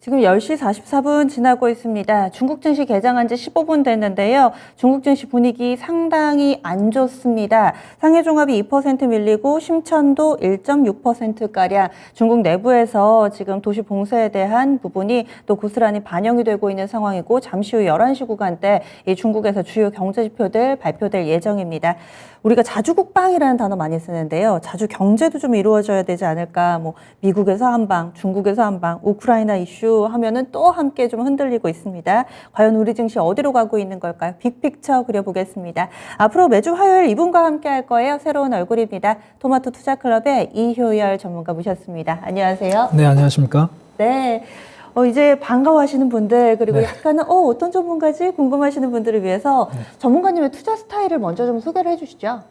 지금 10시 44분 지나고 있습니다. 중국 증시 개장한 지 15분 됐는데요. 중국 증시 분위기 상당히 안 좋습니다. 상해 종합이 2% 밀리고 심천도 1.6%가량 중국 내부에서 지금 도시 봉쇄에 대한 부분이 또 고스란히 반영이 되고 있는 상황이고 잠시 후 11시 구간대 이 중국에서 주요 경제 지표들 발표될 예정입니다. 우리가 자주국방이라는 단어 많이 쓰는데요. 자주 경제도 좀 이루어져야 되지 않을까. 뭐 미국에서 한 방, 중국에서 한 방, 우크라이나 이슈 하면은 또 함께 좀 흔들리고 있습니다. 과연 우리 증시 어디로 가고 있는 걸까요? 빅픽처 그려보겠습니다. 앞으로 매주 화요일 이분과 함께 할 거예요. 새로운 얼굴입니다. 토마토 투자클럽의 이효열 전문가 모셨습니다. 안녕하세요. 네, 안녕하십니까? 네. 이제 반가워하시는 분들 그리고 약간은 어떤 전문가지 궁금하시는 분들을 위해서 전문가님의 투자 스타일을 먼저 좀 소개를 해주시죠.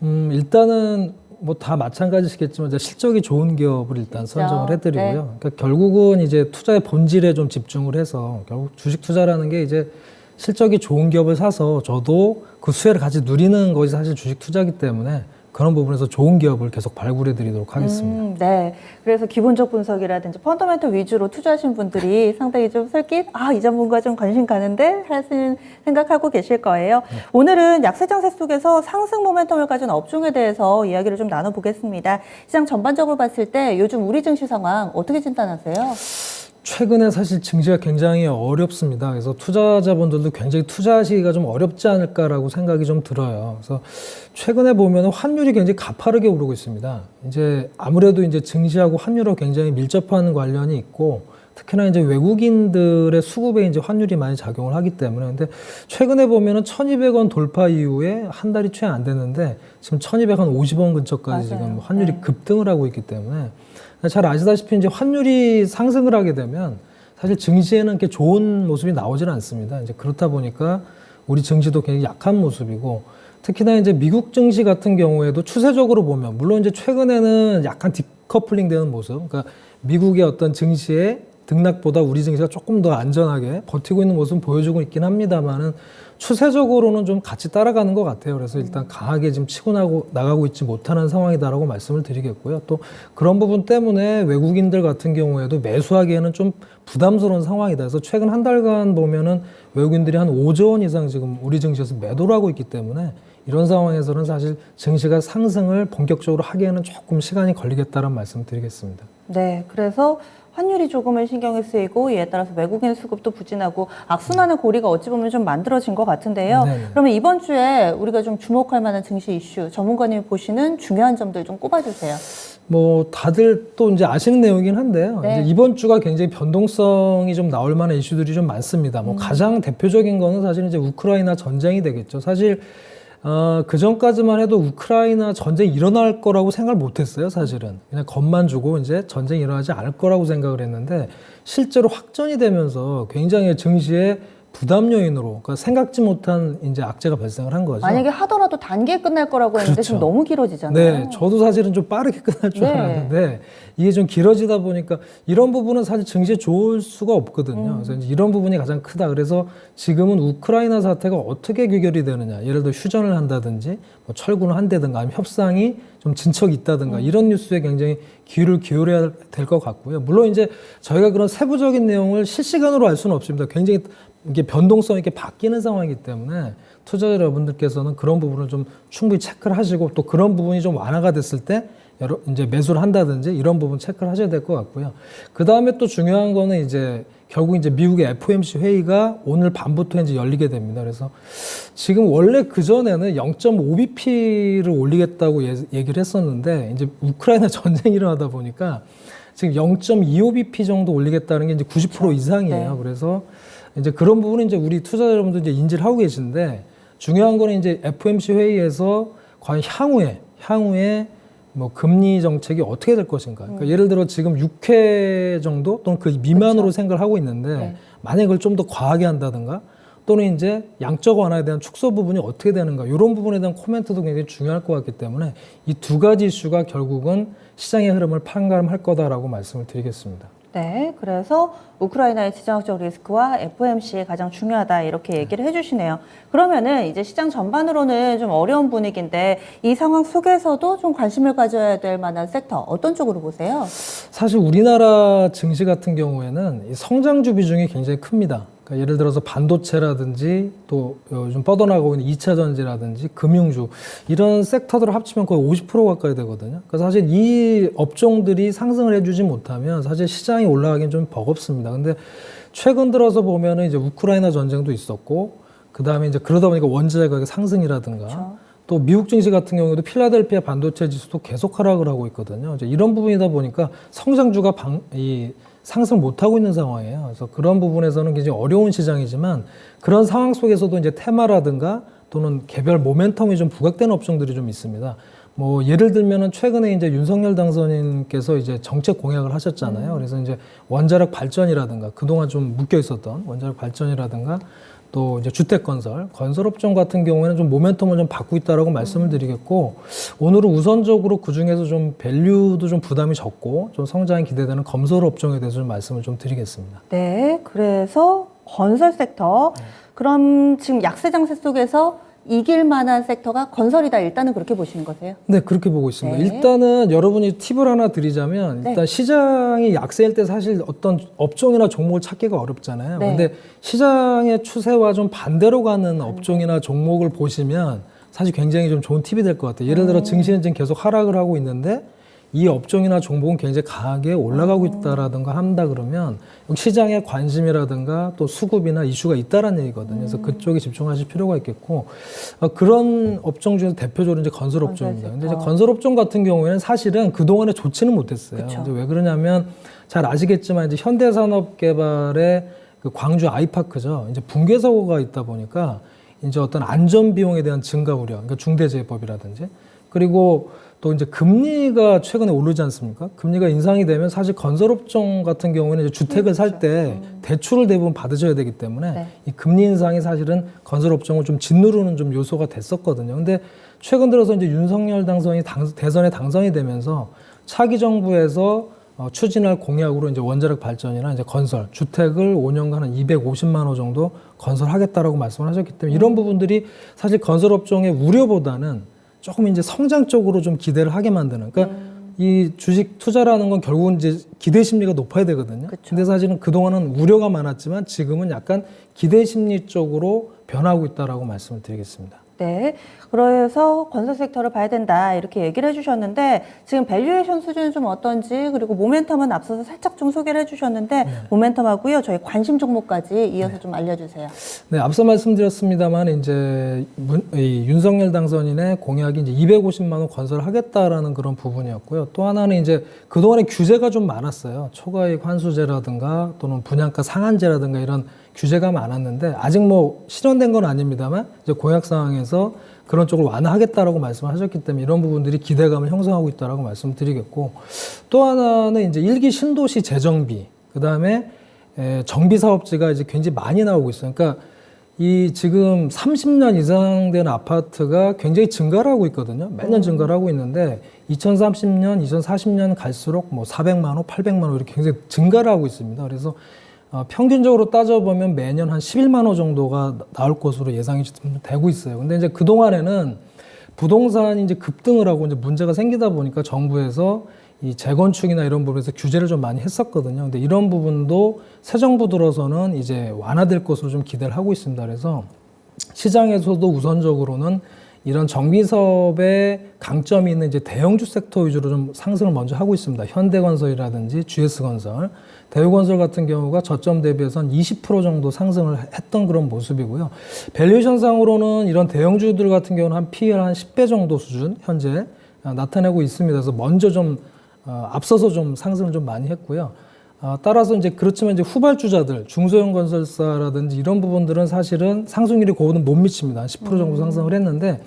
일단은 뭐 다 마찬가지시겠지만 이제 실적이 좋은 기업을 일단 선정을 해드리고요. 네. 그러니까 결국은 이제 투자의 본질에 좀 집중을 해서 결국 주식 투자라는 게 이제 실적이 좋은 기업을 사서 저도 그 수혜를 같이 누리는 것이 사실 주식 투자이기 때문에 그런 부분에서 좋은 기업을 계속 발굴해 드리도록 하겠습니다. 네. 그래서 기본적 분석이라든지 펀더멘털 위주로 투자하신 분들이 상당히 좀 솔깃, 이 전문가 좀 관심 가는데 하시는 생각하고 계실 거예요. 오늘은 약세장세 속에서 상승 모멘텀을 가진 업종에 대해서 이야기를 좀 나눠보겠습니다. 시장 전반적으로 봤을 때 요즘 우리 증시 상황 어떻게 진단하세요? 최근에 사실 증시가 굉장히 어렵습니다. 그래서 투자자분들도 굉장히 투자하시기가 좀 어렵지 않을까라고 생각이 좀 들어요. 그래서 최근에 보면 환율이 굉장히 가파르게 오르고 있습니다. 이제 아무래도 이제 증시하고 환율하고 굉장히 밀접한 관련이 있고 특히나 이제 외국인들의 수급에 이제 환율이 많이 작용을 하기 때문에 근데 최근에 보면은 1,200원 돌파 이후에 한 달이 채 안 됐는데 지금 1,250원 근처까지 맞아요. 지금 환율이 급등을 하고 있기 때문에 잘 아시다시피 이제 환율이 상승을 하게 되면 사실 증시에는 이렇게 좋은 모습이 나오지는 않습니다. 이제 그렇다 보니까 우리 증시도 굉장히 약한 모습이고 특히나 이제 미국 증시 같은 경우에도 추세적으로 보면 물론 이제 최근에는 약간 디커플링 되는 모습, 그러니까 미국의 어떤 증시의 등락보다 우리 증시가 조금 더 안전하게 버티고 있는 모습은 보여주고 있긴 합니다만은 추세적으로는 좀 같이 따라가는 것 같아요. 그래서 일단 강하게 지금 치고 나가고 있지 못하는 상황이다라고 말씀을 드리겠고요. 또 그런 부분 때문에 외국인들 같은 경우에도 매수하기에는 좀 부담스러운 상황이다. 그래서 최근 한 달간 보면은 외국인들이 한 5조 원 이상 지금 우리 증시에서 매도를 하고 있기 때문에 이런 상황에서는 사실 증시가 상승을 본격적으로 하기에는 조금 시간이 걸리겠다는 말씀을 드리겠습니다. 네. 그래서 환율이 조금은 신경이 쓰이고 이에 따라서 외국인 수급도 부진하고 악순환의 고리가 어찌 보면 좀 만들어진 것 같은데요. 네네. 그러면 이번 주에 우리가 좀 주목할 만한 증시 이슈, 전문가님이 보시는 중요한 점들 좀 꼽아주세요. 뭐 다들 또 이제 아시는 내용이긴 한데요. 네. 이제 이번 주가 굉장히 변동성이 좀 나올 만한 이슈들이 좀 많습니다. 뭐 가장 대표적인 거는 사실 이제 우크라이나 전쟁이 되겠죠. 사실 그 전까지만 해도 우크라이나 전쟁이 일어날 거라고 생각을 못 했어요, 사실은. 그냥 겁만 주고 이제 전쟁이 일어나지 않을 거라고 생각을 했는데 실제로 확전이 되면서 굉장히 증시에 부담 요인으로, 그러니까 생각지 못한 이제 악재가 발생을 한 거죠. 만약에 하더라도 단기에 끝날 거라고 했는데 지금 너무 길어지잖아요. 네, 저도 사실은 좀 빠르게 끝날 줄 네. 알았는데 이게 좀 길어지다 보니까 이런 부분은 사실 증시에 좋을 수가 없거든요. 그래서 이제 이런 부분이 가장 크다. 그래서 지금은 우크라이나 사태가 어떻게 귀결이 되느냐, 예를 들어 휴전을 한다든지 뭐 철군을 한다든가 아니면 협상이 좀 진척이 있다든가 이런 뉴스에 굉장히 귀를 기울여야 될 것 같고요. 물론 이제 저희가 그런 세부적인 내용을 실시간으로 알 수는 없습니다. 굉장히 이게 변동성이 이렇게 바뀌는 상황이기 때문에 투자자 여러분들께서는 그런 부분을 좀 충분히 체크를 하시고 또 그런 부분이 좀 완화가 됐을 때 이제 매수를 한다든지 이런 부분 체크를 하셔야 될 것 같고요. 그 다음에 또 중요한 거는 이제 결국 이제 미국의 FOMC 회의가 오늘 밤부터 이제 열리게 됩니다. 그래서 지금 원래 그전에는 0.5bp를 올리겠다고 얘기를 했었는데 이제 우크라이나 전쟁이 일어나다 보니까 지금 0.25bp 정도 올리겠다는 게 이제 90% 이상이에요. 네. 그래서 이제 그런 부분은 이제 우리 투자자 여러분들 이제 인지를 하고 계신데 중요한 거는 이제 FOMC 회의에서 과연 향후에 뭐 금리 정책이 어떻게 될 것인가. 그러니까 예를 들어 지금 6회 정도 또는 그 미만으로 그렇죠. 생각을 하고 있는데 네. 만약에 그걸 좀 더 과하게 한다든가 또는 이제 양적 완화에 대한 축소 부분이 어떻게 되는가 이런 부분에 대한 코멘트도 굉장히 중요할 것 같기 때문에 이 두 가지 이슈가 결국은 시장의 흐름을 판가름할 거다라고 말씀을 드리겠습니다. 네, 그래서 우크라이나의 지정학적 리스크와 FOMC에 가장 중요하다 이렇게 얘기를 해주시네요. 그러면은 이제 시장 전반으로는 좀 어려운 분위기인데 이 상황 속에서도 좀 관심을 가져야 될 만한 섹터 어떤 쪽으로 보세요? 사실 우리나라 증시 같은 경우에는 이 성장주 비중이 굉장히 큽니다. 그러니까 예를 들어서 반도체라든지 또 요즘 뻗어나가고 있는 2차 전지라든지 금융주 이런 섹터들을 합치면 거의 50% 가까이 되거든요. 그래서 사실 이 업종들이 상승을 해주지 못하면 사실 시장이 올라가기는 좀 버겁습니다. 근데 최근 들어서 보면은 이제 우크라이나 전쟁도 있었고 그 다음에 이제 그러다 보니까 원자재 가격 상승이라든가 그렇죠. 또 미국 증시 같은 경우에도 필라델피아 반도체 지수도 계속 하락을 하고 있거든요. 이제 이런 부분이다 보니까 성장주가 상승 못하고 있는 상황이에요. 그래서 그런 부분에서는 굉장히 어려운 시장이지만 그런 상황 속에서도 이제 테마라든가 또는 개별 모멘텀이 좀 부각되는 업종들이 좀 있습니다. 뭐 예를 들면은 최근에 이제 윤석열 당선인께서 이제 정책 공약을 하셨잖아요. 그래서 이제 원자력 발전이라든가 그동안 좀 묶여 있었던 원자력 발전이라든가 또 이제 주택 건설 업종 같은 경우에는 좀 모멘텀을 좀 받고 있다라고 말씀을 드리겠고 오늘은 우선적으로 그 중에서 좀 밸류도 좀 부담이 적고 좀 성장이 기대되는 검솔 업종에 대해서 좀 말씀을 좀 드리겠습니다. 네, 그래서 건설 섹터. 그럼 지금 약세 장세 속에서 이길 만한 섹터가 건설이다. 일단은 그렇게 보시는 거세요? 네, 그렇게 보고 있습니다. 네. 일단은 여러분이 팁을 하나 드리자면 네. 일단 시장이 약세일 때 사실 어떤 업종이나 종목을 찾기가 어렵잖아요. 네. 근데 시장의 추세와 좀 반대로 가는 업종이나 종목을 보시면 사실 굉장히 좀 좋은 팁이 될 것 같아요. 예를 들어 증시는 지금 계속 하락을 하고 있는데 이 업종이나 종목은 굉장히 강하게 올라가고 있다라든가 한다 그러면 시장에 관심이라든가 또 수급이나 이슈가 있다라는 얘기거든요. 그래서 그쪽에 집중하실 필요가 있겠고 그런 업종 중에서 대표적으로 이제 건설 업종입니다. 근데 이제 건설 업종 같은 경우에는 사실은 그동안에 좋지는 못했어요. 그쵸. 근데 왜 그러냐면 잘 아시겠지만 이제 현대산업개발의 그 광주 아이파크죠. 이제 붕괴 사고가 있다 보니까 이제 어떤 안전 비용에 대한 증가 우려, 그러니까 중대재해법이라든지 그리고 또 이제 금리가 최근에 오르지 않습니까? 금리가 인상이 되면 사실 건설업종 같은 경우에는 이제 주택을 살 때 대출을 대부분 받으셔야 되기 때문에 네. 이 금리 인상이 사실은 건설업종을 좀 짓누르는 좀 요소가 됐었거든요. 근데 최근 들어서 이제 윤석열 당선이 대선에 당선이 되면서 차기 정부에서 추진할 공약으로 이제 원자력 발전이나 이제 건설, 주택을 5년간 한 250만 호 정도 건설하겠다라고 말씀을 하셨기 때문에 이런 부분들이 사실 건설업종의 우려보다는 조금 이제 성장 쪽으로 좀 기대를 하게 만드는. 그러니까 이 주식 투자라는 건 결국은 이제 기대 심리가 높아야 되거든요. 그쵸. 근데 사실은 그동안은 우려가 많았지만 지금은 약간 기대 심리 쪽으로 변하고 있다라고 말씀을 드리겠습니다. 네. 그래서 건설 섹터를 봐야 된다. 이렇게 얘기를 해주셨는데, 지금 밸류에이션 수준은 좀 어떤지, 그리고 모멘텀은 앞서서 살짝 좀 소개를 해주셨는데, 모멘텀하고요. 저희 관심 종목까지 이어서 좀 알려주세요. 네, 앞서 말씀드렸습니다만 이제 이 윤석열 당선인의 공약이 이제 250만 원 건설하겠다라는 그런 부분이었고요. 또 하나는 이제 그동안에 규제가 좀 많았어요. 초과이익 환수제라든가 또는 분양가 상한제라든가 이런 규제가 많았는데 아직 뭐 실현된 건 아닙니다만 이제 공약 상황에서 그런 쪽을 완화하겠다라고 말씀하셨기 때문에 이런 부분들이 기대감을 형성하고 있다라고 말씀드리겠고 또 하나는 이제 일기 신도시 재정비 그다음에 정비 사업지가 이제 굉장히 많이 나오고 있어요. 그러니까 이 지금 30년 이상 된 아파트가 굉장히 증가를 하고 있거든요. 매년 증가를 하고 있는데 2030년, 2040년 갈수록 뭐 400만 호, 800만 호 이렇게 굉장히 증가를 하고 있습니다. 그래서 평균적으로 따져보면 매년 한 11만 호 정도가 나올 것으로 예상이 되고 있어요. 근데 이제 그동안에는 부동산이 이제 급등을 하고 이제 문제가 생기다 보니까 정부에서 이 재건축이나 이런 부분에서 규제를 좀 많이 했었거든요. 근데 이런 부분도 새 정부 들어서는 이제 완화될 것으로 좀 기대를 하고 있습니다. 그래서 시장에서도 우선적으로는 이런 정비 사업에 강점이 있는 이제 대형주 섹터 위주로 좀 상승을 먼저 하고 있습니다. 현대건설이라든지 GS건설, 대우건설 같은 경우가 저점 대비해서 20% 정도 상승을 했던 그런 모습이고요. 밸류에이션상으로는 이런 대형주들 같은 경우는 한 PER 한 10배 정도 수준 현재 나타내고 있습니다. 그래서 먼저 좀 앞서서 좀 상승을 좀 많이 했고요. 따라서 이제 그렇지만 이제 후발주자들, 중소형 건설사라든지 이런 부분들은 사실은 상승률이 그거는 못 미칩니다. 한 10% 정도 상승을 했는데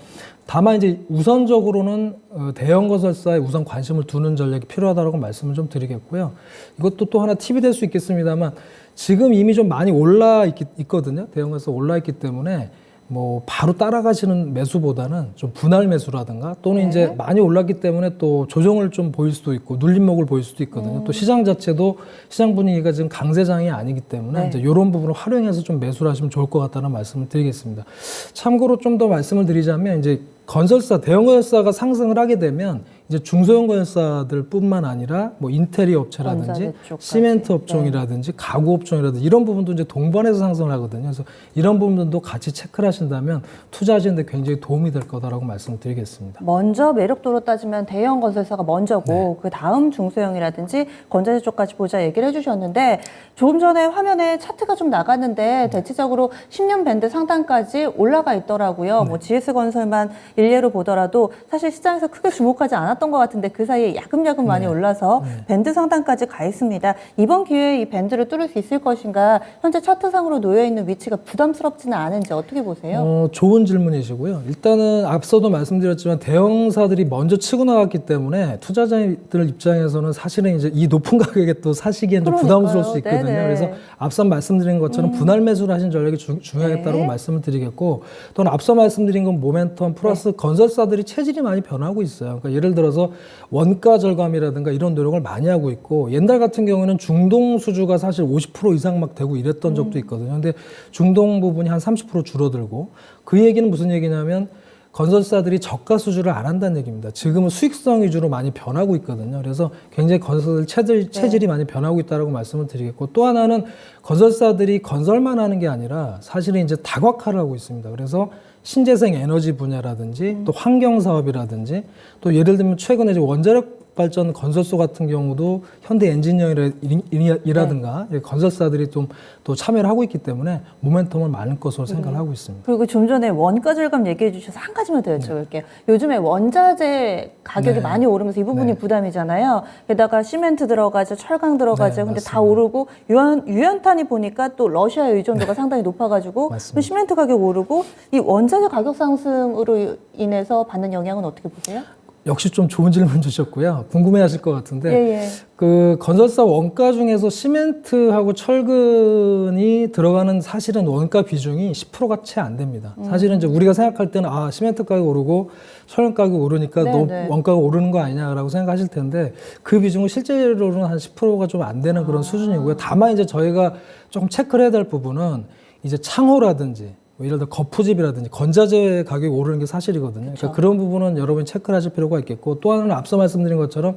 다만 이제 우선적으로는 대형 건설사에 우선 관심을 두는 전략이 필요하다고 말씀을 좀 드리겠고요. 이것도 또 하나 팁이 될 수 있겠습니다만 지금 이미 좀 많이 올라 있거든요. 대형 건설사 올라 있기 때문에 뭐 바로 따라가시는 매수보다는 좀 분할 매수라든가 또는 네. 이제 많이 올랐기 때문에 또 조정을 좀 보일 수도 있고 눌림목을 보일 수도 있거든요. 또 시장 자체도 시장 분위기가 지금 강세장이 아니기 때문에 네. 이제 이런 부분을 활용해서 좀 매수를 하시면 좋을 것 같다는 말씀을 드리겠습니다. 참고로 좀 더 말씀을 드리자면 이제 건설사, 대형 건설사가 상승을 하게 되면 이제 중소형 건설사들뿐만 아니라 뭐 인테리어 업체라든지 원자재 쪽까지. 시멘트 업종이라든지 가구 업종이라든지 이런 부분도 이제 동반해서 상승을 하거든요. 그래서 이런 부분들도 같이 체크를 하신다면 투자하시는데 굉장히 도움이 될 거다라고 말씀드리겠습니다. 먼저 매력도로 따지면 대형 건설사가 먼저고 그 다음 중소형이라든지 건설사 쪽까지 보자 얘기를 해주셨는데 조금 전에 화면에 차트가 좀 나갔는데 대체적으로 10년 밴드 상단까지 올라가 있더라고요. 뭐 GS건설만 일례로 보더라도 사실 시장에서 크게 주목하지 않았던 것 같은데 그 사이에 야금야금 많이 올라서 밴드 상단까지 가 있습니다. 이번 기회에 이 밴드를 뚫을 수 있을 것인가, 현재 차트상으로 놓여 있는 위치가 부담스럽지는 않은지 어떻게 보세요? 좋은 질문이시고요. 일단은 앞서도 말씀드렸지만 대형사들이 먼저 치고 나갔기 때문에 투자자들 입장에서는 사실은 이제 이 높은 가격에 또 사시기엔 좀 그러니까요. 부담스러울 수 있거든요. 네네. 그래서 앞서 말씀드린 것처럼 분할 매수를 하신 전략이 중요하겠다고 네. 말씀을 드리겠고, 또는 앞서 말씀드린 건 모멘텀 플러스 건설사들이 체질이 많이 변하고 있어요. 그러니까 예를 들어서 원가 절감이라든가 이런 노력을 많이 하고 있고, 옛날 같은 경우는 중동 수주가 사실 50% 이상 막 되고 이랬던 적도 있거든요. 근데 중동 부분이 한 30% 줄어들고, 그 얘기는 무슨 얘기냐면 건설사들이 저가 수주를 안 한다는 얘기입니다. 지금은 수익성 위주로 많이 변하고 있거든요. 그래서 굉장히 건설사들 체질이 많이 변하고 있다고 말씀을 드리겠고, 또 하나는 건설사들이 건설만 하는 게 아니라 사실은 이제 다각화를 하고 있습니다. 그래서 신재생 에너지 분야라든지 또 환경 사업이라든지 또 예를 들면 최근에 이제 원자력 발전 건설소 같은 경우도 현대 엔지니어링이라든가 건설사들이 좀 또 참여를 하고 있기 때문에 모멘텀은 많을 것으로 생각을 하고 있습니다. 그리고 좀 전에 원가 절감 얘기해 주셔서 한 가지만 더 여쭤볼게요. 요즘에 원자재 가격이 네. 많이 오르면서 이 부분이 네. 부담이잖아요. 게다가 시멘트 들어가죠, 철강 들어가죠. 네, 근데 맞습니다. 다 오르고 유연탄이 보니까 또 러시아의 의존도가 상당히 높아가지고 맞습니다. 또 시멘트 가격 오르고 이 원자재 가격 상승으로 인해서 받는 영향은 어떻게 보세요? 역시 좀 좋은 질문 주셨고요. 궁금해하실 것 같은데 예. 그 건설사 원가 중에서 시멘트하고 철근이 들어가는 사실은 원가 비중이 10%가 채 안 됩니다. 사실은 이제 우리가 생각할 때는 아 시멘트 가격 오르고 철근 가격 오르니까 네, 너무 네. 원가가 오르는 거 아니냐라고 생각하실 텐데 그 비중은 실제로는 한 10%가 좀 안 되는 그런 수준이고요. 다만 이제 저희가 조금 체크를 해야 될 부분은 이제 창호라든지 뭐 예를 들어 거푸집이라든지 건자재 가격이 오르는 게 사실이거든요. 그러니까 그런 부분은 여러분이 체크를 하실 필요가 있겠고, 또 하나는 앞서 말씀드린 것처럼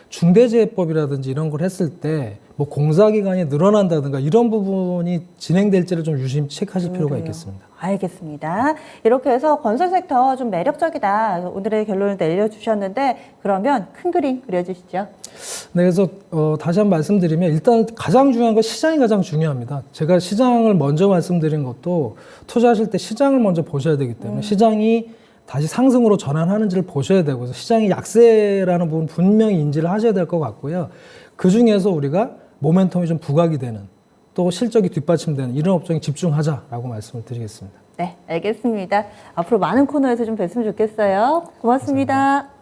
중대재해법이라든지 이런 걸 했을 때 뭐 공사기간이 늘어난다든가 이런 부분이 진행될지를 좀 유심히 체크하실 필요가 있겠습니다. 알겠습니다. 이렇게 해서 건설 섹터 좀 매력적이다. 오늘의 결론을 내려주셨는데 그러면 큰 그림 그려주시죠. 네, 그래서 다시 한번 말씀드리면 일단 가장 중요한 건 시장이 가장 중요합니다. 제가 시장을 먼저 말씀드린 것도 투자하실 때 시장을 먼저 보셔야 되기 때문에 시장이 다시 상승으로 전환하는지를 보셔야 되고, 그래서 시장이 약세라는 부분 분명히 인지를 하셔야 될 것 같고요. 그 중에서 우리가 모멘텀이 좀 부각이 되는 또 실적이 뒷받침되는 이런 업종에 집중하자라고 말씀을 드리겠습니다. 네, 알겠습니다. 앞으로 많은 코너에서 좀 뵀으면 좋겠어요. 고맙습니다.